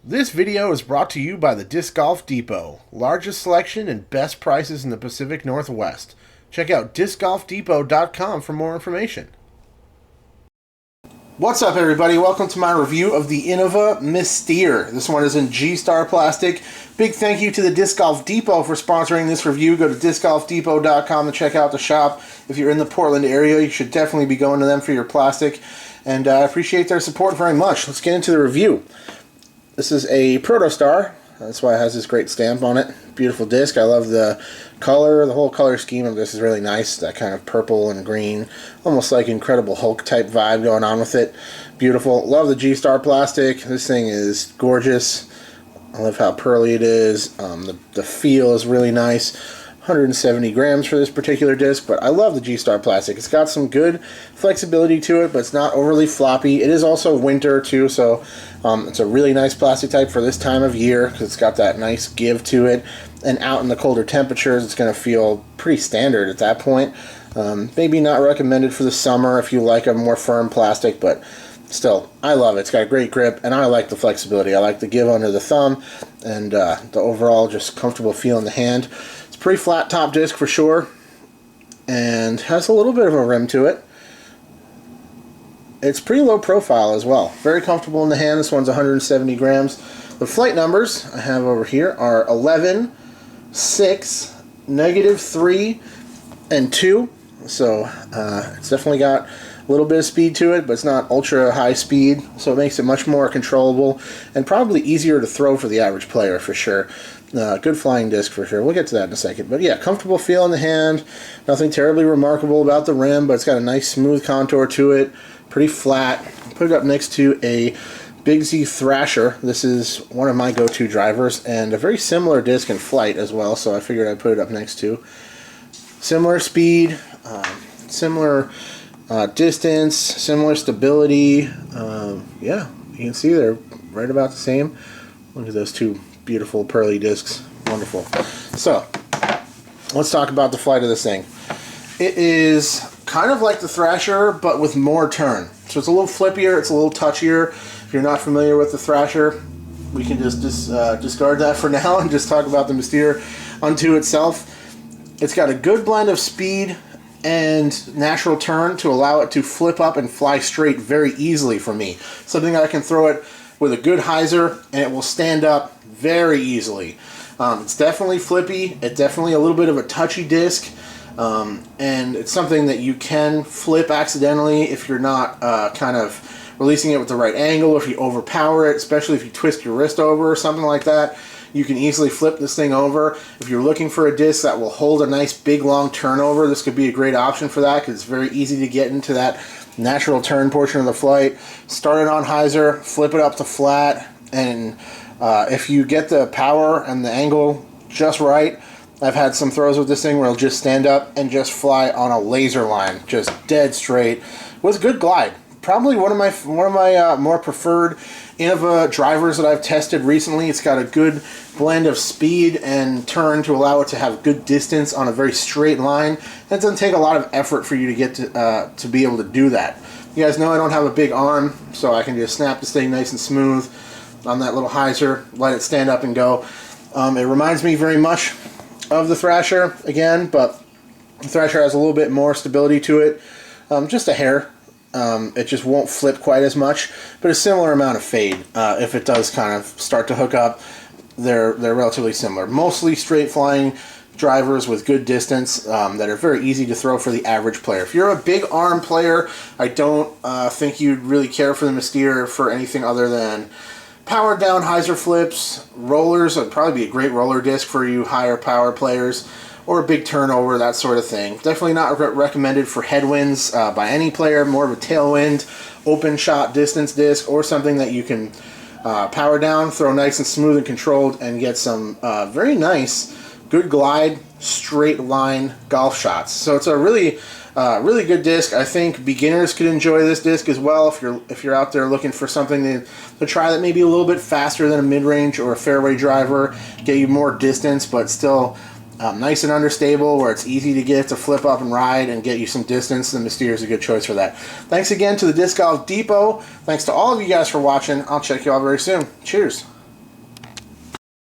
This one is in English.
This video is brought to you by the Disc Golf Depot, largest selection and best prices in the Pacific Northwest. Check out discgolfdepot.com for more information. What's up, everybody? Welcome to my review of the Innova Mystere. This one is in G-Star plastic. Big thank you to the Disc Golf Depot for sponsoring this review. Go to discgolfdepot.com to check out the shop. If you're in the Portland area, you should definitely be going to them for your plastic. And I appreciate their support very much. Let's get into the review. This is a Protostar. That's why it has this great stamp on it. Beautiful disc. I love the color. The whole color scheme of this is really nice. That kind of purple and green, almost like Incredible Hulk type vibe going on with it. Beautiful. Love the G-Star plastic. This thing is gorgeous. I love how pearly it is. The feel is really nice. 170 grams for this particular disc, but I love the G-Star plastic. It's got some good flexibility to it, but it's not overly floppy. It is also winter too, so it's a really nice plastic type for this time of year because it's got that nice give to it. And out in the colder temperatures, it's going to feel pretty standard at that point. Maybe not recommended for the summer if you like a more firm plastic, but still, I love it. It's got a great grip, and I like the flexibility. I like the give under the thumb, and the overall just comfortable feel in the hand. It's a pretty flat top disc for sure, and has a little bit of a rim to it. It's pretty low profile as well. Very comfortable in the hand. This one's 170 grams. The flight numbers I have over here are 11, 6, -3, and 2. So it's definitely got a little bit of speed to it, but it's not ultra high speed, so it makes it much more controllable and probably easier to throw for the average player for sure. Good flying disc for sure. We'll get to that in a second. But yeah, comfortable feel in the hand. Nothing terribly remarkable about the rim, but it's got a nice smooth contour to it. Pretty flat. Put it up next to a Big Z Thrasher. This is one of my go-to drivers, and a very similar disc in flight as well, so I figured I'd put it up next to. Similar speed, similar distance, similar stability. Yeah, you can see they're right about the same. Look at those two beautiful pearly discs. Wonderful. So, let's talk about the flight of this thing. It is kind of like the Thrasher, but with more turn. So it's a little flippier, it's a little touchier. If you're not familiar with the Thrasher, we can just discard that for now and just talk about the Mystere unto itself. It's got a good blend of speed and natural turn to allow it to flip up and fly straight very easily for me. Something I can throw it with a good hyzer and it will stand up very easily. It's definitely flippy. It's definitely a little bit of a touchy disc. And it's something that you can flip accidentally if you're not kind of releasing it with the right angle, if you overpower it, especially if you twist your wrist over or something like that. You can easily flip this thing over. If you're looking for a disc that will hold a nice big long turnover, this could be a great option for that because it's very easy to get into that natural turn portion of the flight. Start it on hyzer, flip it up to flat, and if you get the power and the angle just right, I've had some throws with this thing where it'll just stand up and just fly on a laser line, just dead straight, with good glide. Probably one of my more preferred Innova drivers that I've tested recently. It's got a good blend of speed and turn to allow it to have good distance on a very straight line. And it doesn't take a lot of effort for you to get to be able to do that. You guys know I don't have a big arm, so I can just snap this thing nice and smooth on that little hyzer, let it stand up and go. It reminds me very much of the Thrasher again, but the Thrasher has a little bit more stability to it, just a hair. It just won't flip quite as much, but a similar amount of fade. If it does kind of start to hook up, they're relatively similar. Mostly straight flying drivers with good distance that are very easy to throw for the average player. If you're a big arm player, I don't think you'd really care for the Mystere for anything other than powered down hyzer flips. Rollers would probably be a great roller disc for you higher power players, or a big turnover, that sort of thing. Definitely not recommended for headwinds by any player. More of a tailwind, open shot distance disc, or something that you can power down, throw nice and smooth and controlled, and get some very nice, good glide, straight line golf shots. So it's a really good disc. I think beginners could enjoy this disc as well if you're out there looking for something to try that may be a little bit faster than a mid-range or a fairway driver, get you more distance, but still nice and understable, where it's easy to get to flip up and ride and get you some distance. The Mystere is a good choice for that. Thanks again to the Disc Golf Depot. Thanks to all of you guys for watching. I'll check you all very soon. Cheers.